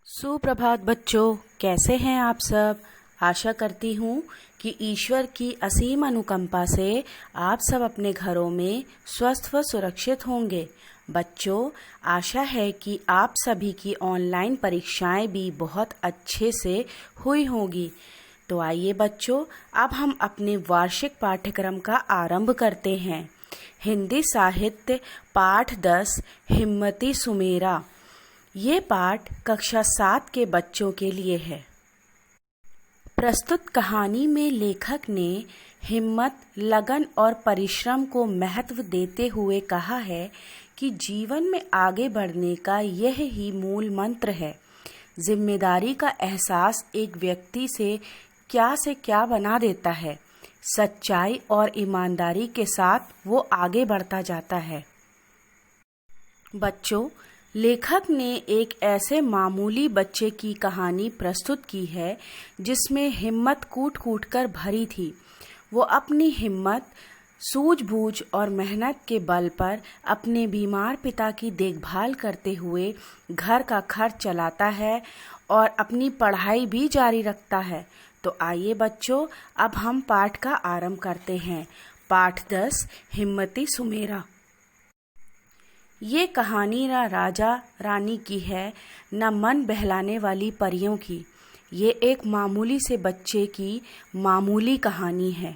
सुप्रभात बच्चों, कैसे हैं आप सब। आशा करती हूँ कि ईश्वर की असीम अनुकंपा से आप सब अपने घरों में स्वस्थ व सुरक्षित होंगे। बच्चों, आशा है कि आप सभी की ऑनलाइन परीक्षाएं भी बहुत अच्छे से हुई होंगी। तो आइए बच्चों, अब हम अपने वार्षिक पाठ्यक्रम का आरंभ करते हैं। हिंदी साहित्य पाठ 10 हिम्मती सुमेरा। ये पाठ कक्षा 7 के बच्चों के लिए है। प्रस्तुत कहानी में लेखक ने हिम्मत, लगन और परिश्रम को महत्व देते हुए कहा है कि जीवन में आगे बढ़ने का यह ही मूल मंत्र है। जिम्मेदारी का एहसास एक व्यक्ति से क्या बना देता है। सच्चाई और ईमानदारी के साथ वो आगे बढ़ता जाता है। बच्चों, लेखक ने एक ऐसे मामूली बच्चे की कहानी प्रस्तुत की है जिसमें हिम्मत कूट कूट कर भरी थी। वो अपनी हिम्मत, सूझबूझ और मेहनत के बल पर अपने बीमार पिता की देखभाल करते हुए घर का खर्च चलाता है और अपनी पढ़ाई भी जारी रखता है। तो आइए बच्चों, अब हम पाठ का आरंभ करते हैं। पाठ 10 हिम्मती सुमेरा। ये कहानी न राजा रानी की है, न मन बहलाने वाली परियों की। ये एक मामूली से बच्चे की मामूली कहानी है।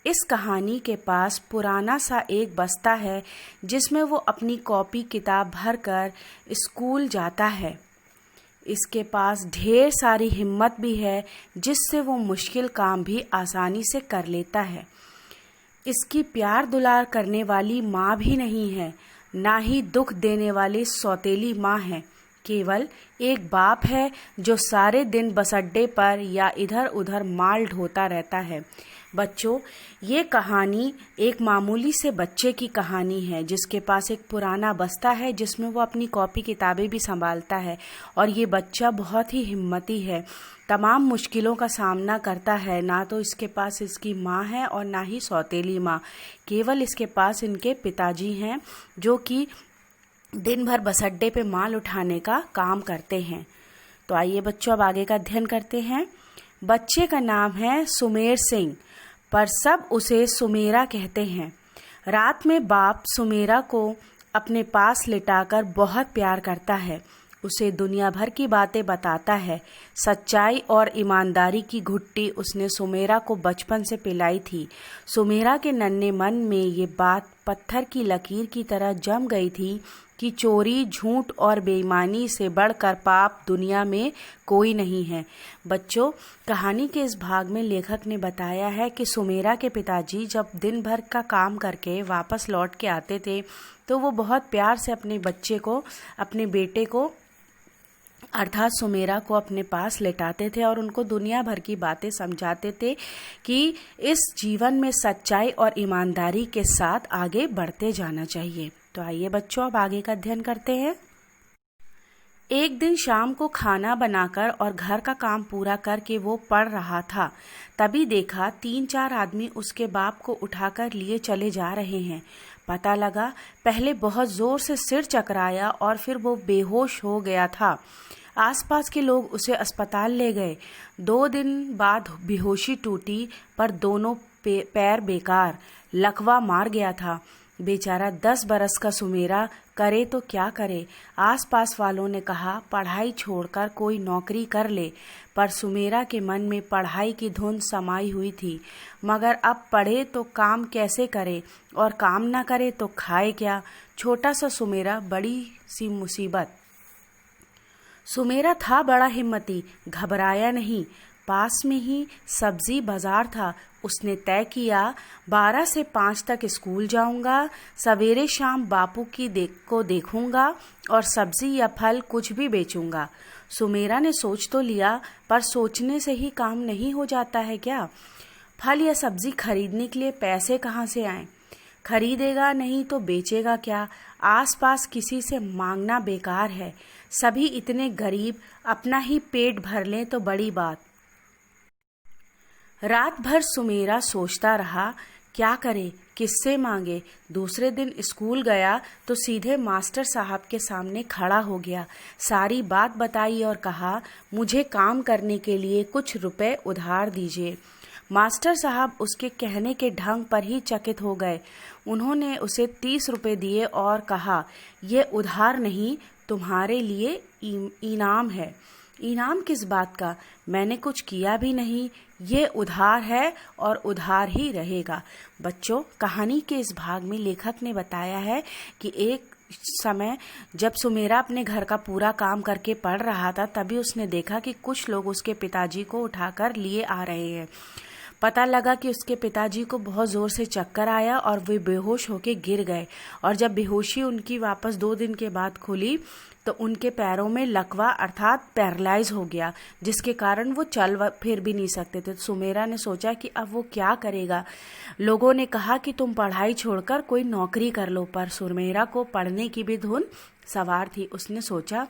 इस कहानी के पास पुराना सा एक बस्ता है जिसमें वो अपनी कॉपी किताब भर कर स्कूल जाता है। इसके पास ढेर सारी हिम्मत भी है जिससे वो मुश्किल काम भी आसानी से कर लेता है। इसकी प्यार दुलार करने वाली माँ भी नहीं है, ना ही दुख देने वाली सौतेली माँ है। केवल एक बाप है जो सारे दिन बस अड्डे पर या इधर उधर माल ढोता रहता है। बच्चों, ये कहानी एक मामूली से बच्चे की कहानी है जिसके पास एक पुराना बस्ता है जिसमें वो अपनी कॉपी किताबें भी संभालता है। और ये बच्चा बहुत ही हिम्मती है, तमाम मुश्किलों का सामना करता है। ना तो इसके पास इसकी माँ है और ना ही सौतेली माँ, केवल इसके पास इनके पिताजी हैं जो कि दिन भर बस अड्डे पे माल उठाने का काम करते हैं। तो आइए बच्चों, अब आगे का अध्ययन करते हैं। बच्चे का नाम है सुमेर सिंह, पर सब उसे सुमेरा कहते हैं। रात में बाप सुमेरा को अपने पास लिटाकर बहुत प्यार करता है। उसे दुनिया भर की बातें बताता है। सच्चाई और ईमानदारी की घुट्टी उसने सुमेरा को बचपन से पिलाई थी। सुमेरा के नन्हे मन में ये बात पत्थर की लकीर की तरह जम गई थी कि चोरी, झूठ और बेईमानी से बढ़कर पाप दुनिया में कोई नहीं है। बच्चों, कहानी के इस भाग में लेखक ने बताया है कि सुमेरा के पिताजी जब दिन भर का काम करके वापस लौट के आते थे तो वो बहुत प्यार से अपने बेटे को अर्थात सुमेरा को अपने पास लेटाते थे और उनको दुनिया भर की बातें समझाते थे कि इस जीवन में सच्चाई और ईमानदारी के साथ आगे बढ़ते जाना चाहिए। तो आइए बच्चों, अब आगे का अध्ययन करते हैं। एक दिन शाम को खाना बनाकर और घर का काम पूरा करके वो पढ़ रहा था। तभी देखा 3-4 आदमी उसके बाप को उठाकर लिए चले जा रहे हैं। पता लगा पहले बहुत जोर से सिर चकराया और फिर वो बेहोश हो गया था। आसपास के लोग उसे अस्पताल ले गए। 2 दिन बाद बेहोशी टूटी, पर दोनों पैर बेकार, लकवा मार गया था। बेचारा 10 बरस का सुमेरा करे तो क्या करे। आसपास वालों ने कहा पढ़ाई छोड़कर कोई नौकरी कर ले, पर सुमेरा के मन में पढ़ाई की धुन समाई हुई थी। मगर अब पढ़े तो काम कैसे करे और काम ना करे तो खाए क्या। छोटा सा सुमेरा, बड़ी सी मुसीबत। सुमेरा था बड़ा हिम्मती, घबराया नहीं। पास में ही सब्जी बाजार था। उसने तय किया 12 से 5 तक स्कूल जाऊंगा, सवेरे शाम बापू को देखूंगा और सब्जी या फल कुछ भी बेचूंगा। सुमेरा ने सोच तो लिया, पर सोचने से ही काम नहीं हो जाता है क्या। फल या सब्जी खरीदने के लिए पैसे कहाँ से आएं? खरीदेगा नहीं तो बेचेगा क्या। आसपास किसी से मांगना बेकार है। सभी इतने गरीब, अपना ही पेट भर लें तो बड़ी बात। रात भर सुमेरा सोचता रहा क्या करे, किससे मांगे। दूसरे दिन स्कूल गया तो सीधे मास्टर साहब के सामने खड़ा हो गया, सारी बात बताई और कहा, मुझे काम करने के लिए कुछ रुपए उधार दीजिए। मास्टर साहब उसके कहने के ढंग पर ही चकित हो गए। उन्होंने उसे 30 रुपए दिए और कहा, ये उधार नहीं, तुम्हारे लिए इनाम है। इनाम किस बात का? मैंने कुछ किया भी नहीं, ये उधार है और उधार ही रहेगा। बच्चों, कहानी के इस भाग में लेखक ने बताया है कि एक समय जब सुमेरा अपने घर का पूरा काम करके पढ़ रहा था, तभी उसने देखा कि कुछ लोग उसके पिताजी को उठाकर लिए आ रहे हैं। पता लगा कि उसके पिताजी को बहुत जोर से चक्कर आया और वे बेहोश होके गिर गए, और जब बेहोशी उनकी वापस 2 दिन के बाद खुली तो उनके पैरों में लकवा अर्थात पैरालाइज हो गया, जिसके कारण वो चल फिर भी नहीं सकते थे। तो सुमेरा ने सोचा कि अब वो क्या करेगा। लोगों ने कहा कि तुम पढ़ाई छोड़कर कोई नौकरी कर लो, पर सुमेरा को पढ़ने की भी धुन सवार थी। उसने सोचा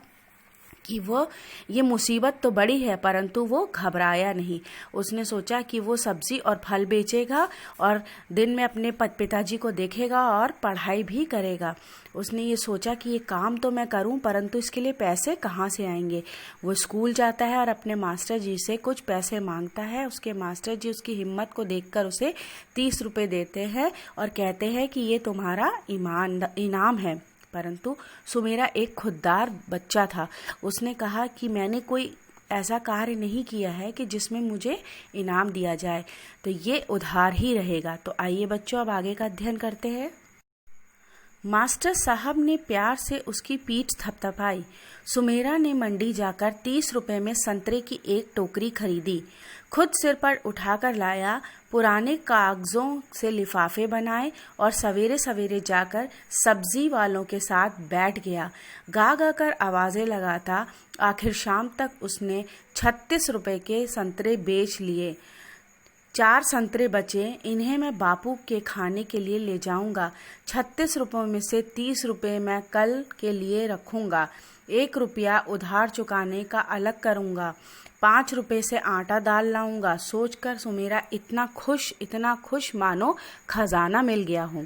कि वो ये मुसीबत तो बड़ी है, परंतु वो घबराया नहीं। उसने सोचा कि वो सब्जी और फल बेचेगा और दिन में अपने पिताजी को देखेगा और पढ़ाई भी करेगा। उसने ये सोचा कि ये काम तो मैं करूं, परंतु इसके लिए पैसे कहाँ से आएंगे। वो स्कूल जाता है और अपने मास्टर जी से कुछ पैसे मांगता है। उसके मास्टर जी उसकी हिम्मत को देखकर उसे 30 रुपए देते हैं और कहते हैं कि ये तुम्हारा इनाम है। परंतु सुमेरा एक खुददार बच्चा था। उसने कहा कि मैंने कोई ऐसा कार्य नहीं किया है कि जिसमें मुझे इनाम दिया जाए, तो ये उधार ही रहेगा। तो आइए बच्चों, अब आगे का अध्ययन करते हैं। मास्टर साहब ने प्यार से उसकी पीठ थपथपाई। सुमेरा ने मंडी जाकर 30 रुपए में संतरे की एक टोकरी खरीदी, खुद सिर पर उठाकर लाया, पुराने कागजों से लिफाफे बनाए और सवेरे सवेरे जाकर सब्जी वालों के साथ बैठ गया। गा गा कर आवाजें लगाता। आखिर शाम तक उसने 36 रुपए के संतरे बेच लिए। 4 संतरे बचे, इन्हें मैं बापू के खाने के लिए ले जाऊंगा। 36 रुपयों में से 30 रुपए मैं कल के लिए रखूंगा। 1 रुपया उधार चुकाने का अलग करूंगा। 5 रुपए से आटा दाल लाऊंगा। सोचकर सुमेरा इतना खुश मानो खजाना मिल गया हो।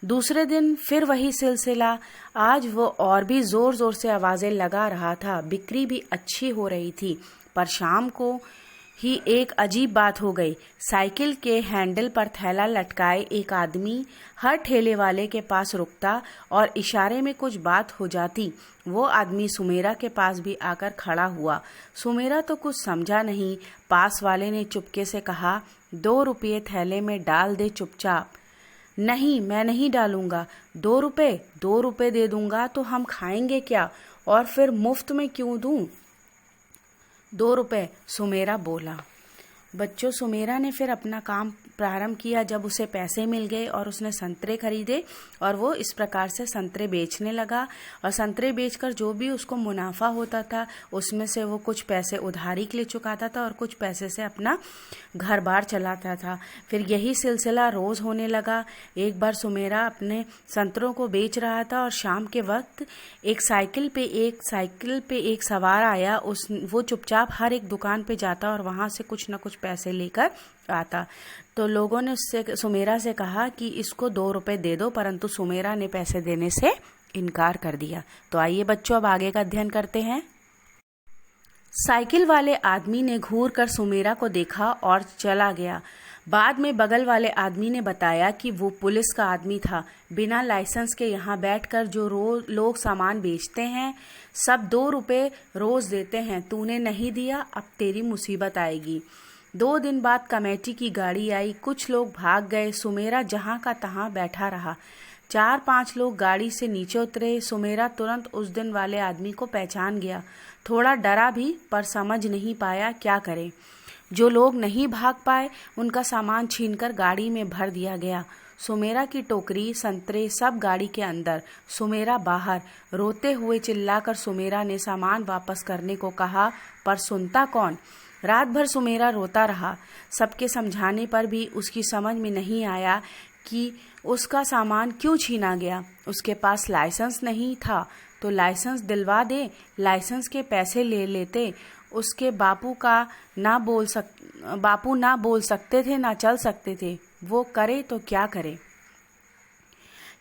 दूसरे दिन फिर वही सिलसिला। आज वो और भी जोर जोर से आवाजें लगा रहा था। बिक्री भी अच्छी हो रही थी, पर शाम को ही एक अजीब बात हो गई। साइकिल के हैंडल पर थैला लटकाए एक आदमी हर ठेले वाले के पास रुकता और इशारे में कुछ बात हो जाती। वो आदमी सुमेरा के पास भी आकर खड़ा हुआ। सुमेरा तो कुछ समझा नहीं। पास वाले ने चुपके से कहा, 2 रुपये थैले में डाल दे चुपचाप। नहीं, मैं नहीं डालूंगा। 2 रुपये दे दूंगा तो हम खाएंगे क्या, और फिर मुफ्त में क्यों दूं? 2 रुपये, सुमेरा बोला। बच्चों, सुमेरा ने फिर अपना काम प्रारंभ किया जब उसे पैसे मिल गए और उसने संतरे खरीदे, और वो इस प्रकार से संतरे बेचने लगा। और संतरे बेचकर जो भी उसको मुनाफा होता था, उसमें से वो कुछ पैसे उधारी के लिए चुकाता था और कुछ पैसे से अपना घर बार चलाता था। फिर यही सिलसिला रोज होने लगा। एक बार सुमेरा अपने संतरों को बेच रहा था और शाम के वक्त एक साइकिल पे एक सवार आया। वो चुपचाप हर एक दुकान पे जाता और वहां से कुछ न कुछ पैसे लेकर आता। तो लोगों ने सुमेरा से कहा कि इसको 2 रुपए दे दो, परंतु सुमेरा ने पैसे देने से इनकार कर दिया। तो आइए बच्चों, अब आगे का अध्ययन करते हैं। साइकिल वाले आदमी ने घूर कर सुमेरा को देखा और चला गया। बाद में बगल वाले आदमी ने बताया कि वो पुलिस का आदमी था। बिना लाइसेंस के यहाँ बैठकर जो लोग सामान बेचते हैं, सब 2 रुपए रोज देते हैं। तूने नहीं दिया, अब तेरी मुसीबत आएगी। 2 दिन बाद कमेटी की गाड़ी आई। कुछ लोग भाग गए। सुमेरा जहाँ का तहाँ बैठा रहा। 4-5 लोग गाड़ी से नीचे उतरे। सुमेरा तुरंत उस दिन वाले आदमी को पहचान गया। थोड़ा डरा भी, पर समझ नहीं पाया क्या करे। जो लोग नहीं भाग पाए, उनका सामान छीनकर गाड़ी में भर दिया गया। सुमेरा की टोकरी, संतरे सब गाड़ी के अंदर, सुमेरा बाहर। रोते हुए चिल्लाकर सुमेरा ने सामान वापस करने को कहा, पर सुनता कौन। रात भर सुमेरा रोता रहा। सबके समझाने पर भी उसकी समझ में नहीं आया कि उसका सामान क्यों छीना गया। उसके पास लाइसेंस नहीं था तो लाइसेंस दिलवा दे, लाइसेंस के पैसे ले लेते। उसके बापू ना बोल सकते थे, ना चल सकते थे। वो करे तो क्या करे।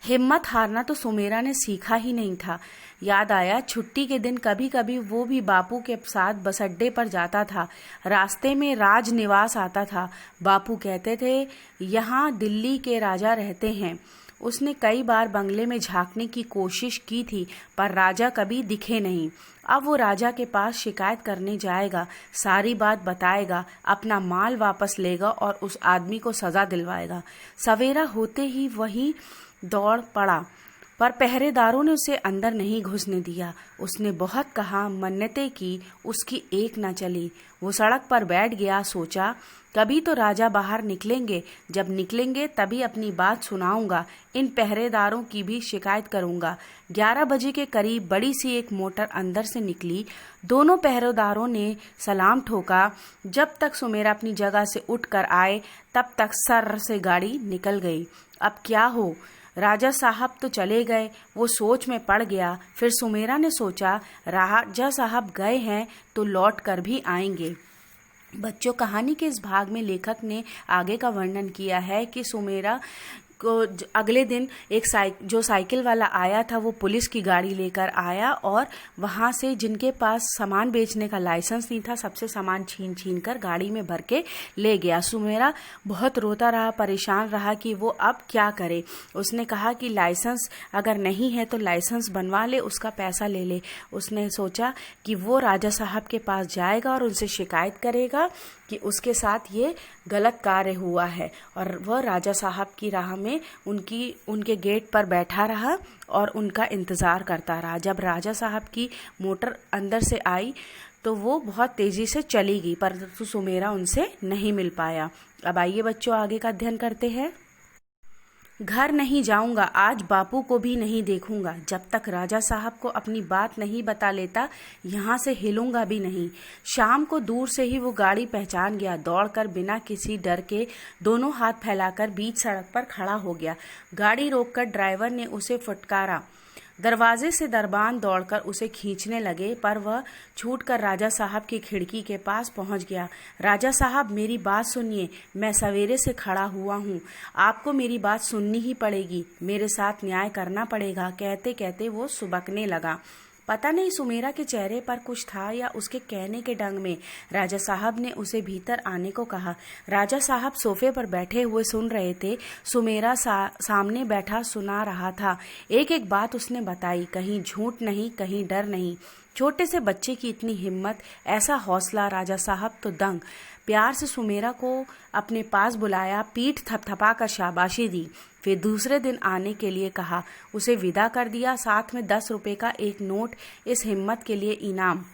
हिम्मत हारना तो सुमेरा ने सीखा ही नहीं था। याद आया छुट्टी के दिन कभी कभी वो भी बापू के साथ बस अड्डे पर जाता था। रास्ते में राज निवास आता था। बापू कहते थे यहाँ दिल्ली के राजा रहते हैं। उसने कई बार बंगले में झांकने की कोशिश की थी, पर राजा कभी दिखे नहीं। अब वो राजा के पास शिकायत करने जाएगा, सारी बात बताएगा, अपना माल वापस लेगा और उस आदमी को सजा दिलवाएगा। सवेरा होते ही वही दौड़ पड़ा, पर पहरेदारों ने उसे अंदर नहीं घुसने दिया। उसने बहुत कहा, मन्नतें की, उसकी एक न चली। वो सड़क पर बैठ गया। सोचा कभी तो राजा बाहर निकलेंगे, जब निकलेंगे तभी अपनी बात सुनाऊंगा, इन पहरेदारों की भी शिकायत करूंगा। 11 बजे के करीब बड़ी सी एक मोटर अंदर से निकली। दोनों पहरेदारों ने सलाम ठोका। जब तक सुमेरा अपनी जगह से उठकर आए तब तक सर से गाड़ी निकल गई। अब क्या हो, राजा साहब तो चले गए। वो सोच में पड़ गया। फिर सुमेरा ने सोचा राजा साहब गए हैं तो लौट कर भी आएंगे। बच्चों, कहानी के इस भाग में लेखक ने आगे का वर्णन किया है कि सुमेरा को अगले दिन एक जो साइकिल वाला आया था वो पुलिस की गाड़ी लेकर आया और वहाँ से जिनके पास सामान बेचने का लाइसेंस नहीं था सबसे सामान छीन कर गाड़ी में भर के ले गया। सुमेरा बहुत रोता रहा, परेशान रहा कि वो अब क्या करे। उसने कहा कि लाइसेंस अगर नहीं है तो लाइसेंस बनवा ले, उसका पैसा ले ले। उसने सोचा कि वो राजा साहब के पास जाएगा और उनसे शिकायत करेगा कि उसके साथ ये गलत कार्य हुआ है, और वह राजा साहब की राह में उनके गेट पर बैठा रहा और उनका इंतज़ार करता रहा। जब राजा साहब की मोटर अंदर से आई तो वो बहुत तेज़ी से चली गई, पर सुमेरा उनसे नहीं मिल पाया। अब आइए बच्चों आगे का अध्ययन करते हैं। घर नहीं जाऊंगा, आज बापू को भी नहीं देखूंगा, जब तक राजा साहब को अपनी बात नहीं बता लेता यहाँ से हिलूंगा भी नहीं। शाम को दूर से ही वो गाड़ी पहचान गया। दौड़कर बिना किसी डर के दोनों हाथ फैलाकर बीच सड़क पर खड़ा हो गया। गाड़ी रोककर ड्राइवर ने उसे फटकारा। दरवाजे से दरबान दौड़कर उसे खींचने लगे, पर वह छूटकर राजा साहब की खिड़की के पास पहुंच गया। राजा साहब, मेरी बात सुनिए, मैं सवेरे से खड़ा हुआ हूं, आपको मेरी बात सुननी ही पड़ेगी, मेरे साथ न्याय करना पड़ेगा। कहते कहते वो सुबकने लगा। पता नहीं सुमेरा के चेहरे पर कुछ था या उसके कहने के ढंग में। राजा साहब ने उसे भीतर आने को कहा। राजा साहब सोफे पर बैठे हुए सुन रहे थे। सुमेरा सामने बैठा सुना रहा था। एक एक बात उसने बताई, कहीं झूठ नहीं, कहीं डर नहीं। छोटे से बच्चे की इतनी हिम्मत, ऐसा हौसला। राजा साहब तो दंग। प्यार से सुमेरा को अपने पास बुलाया, पीठ थपथपाकर शाबाशी दी। फिर दूसरे दिन आने के लिए कहा, उसे विदा कर दिया, साथ में 10 रुपए का एक नोट, इस हिम्मत के लिए इनाम।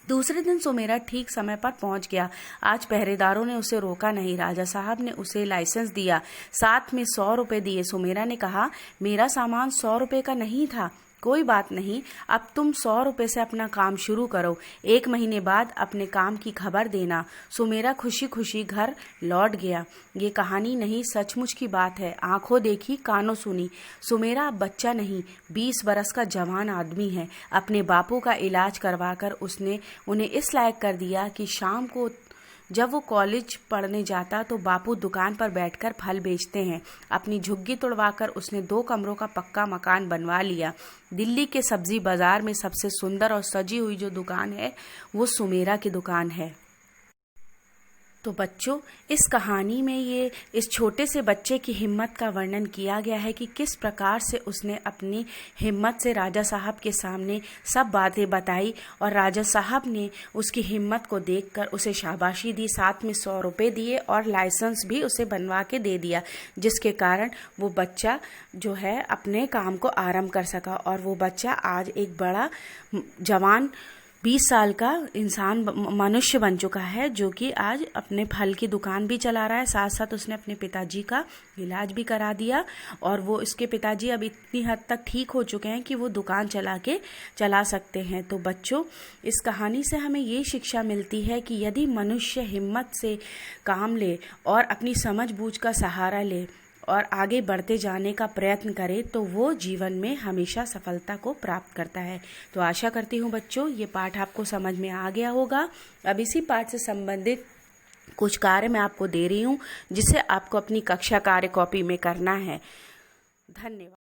दूसरे दिन सुमेरा ठीक समय पर पहुंच गया। आज पहरेदारों ने उसे रोका नहीं। राजा साहब ने उसे लाइसेंस दिया, साथ में 100 रुपए दिए। सुमेरा ने कहा, मेरा सामान 100 रुपए का नहीं था। कोई बात नहीं, अब तुम 100 रुपए से अपना काम शुरू करो, 1 महीने बाद अपने काम की खबर देना। सुमेरा खुशी खुशी घर लौट गया। ये कहानी नहीं, सचमुच की बात है। आंखों देखी, कानों सुनी। सुमेरा अब बच्चा नहीं, 20 बरस का जवान आदमी है। अपने बापू का इलाज करवाकर उसने उन्हें इस लायक कर दिया कि शाम को जब वो कॉलेज पढ़ने जाता तो बापू दुकान पर बैठकर फल बेचते हैं। अपनी झुग्गी तुड़वाकर उसने 2 कमरों का पक्का मकान बनवा लिया। दिल्ली के सब्जी बाजार में सबसे सुंदर और सजी हुई जो दुकान है वो सुमेरा की दुकान है। तो बच्चों, इस कहानी में ये इस छोटे से बच्चे की हिम्मत का वर्णन किया गया है कि किस प्रकार से उसने अपनी हिम्मत से राजा साहब के सामने सब बातें बताई और राजा साहब ने उसकी हिम्मत को देखकर उसे शाबाशी दी, साथ में 100 रुपये दिए और लाइसेंस भी उसे बनवा के दे दिया, जिसके कारण वो बच्चा जो है अपने काम को आरंभ कर सका। और वो बच्चा आज एक बड़ा जवान 20 साल का इंसान मनुष्य बन चुका है, जो कि आज अपने फल की दुकान भी चला रहा है। साथ साथ उसने अपने पिताजी का इलाज भी करा दिया और वो इसके पिताजी अब इतनी हद तक ठीक हो चुके हैं कि वो दुकान चला सकते हैं। तो बच्चों, इस कहानी से हमें ये शिक्षा मिलती है कि यदि मनुष्य हिम्मत से काम ले और अपनी समझ बूझ का सहारा ले और आगे बढ़ते जाने का प्रयत्न करे तो वो जीवन में हमेशा सफलता को प्राप्त करता है। तो आशा करती हूँ बच्चों ये पाठ आपको समझ में आ गया होगा। अब इसी पाठ से संबंधित कुछ कार्य मैं आपको दे रही हूँ जिसे आपको अपनी कक्षा कार्य कॉपी में करना है। धन्यवाद।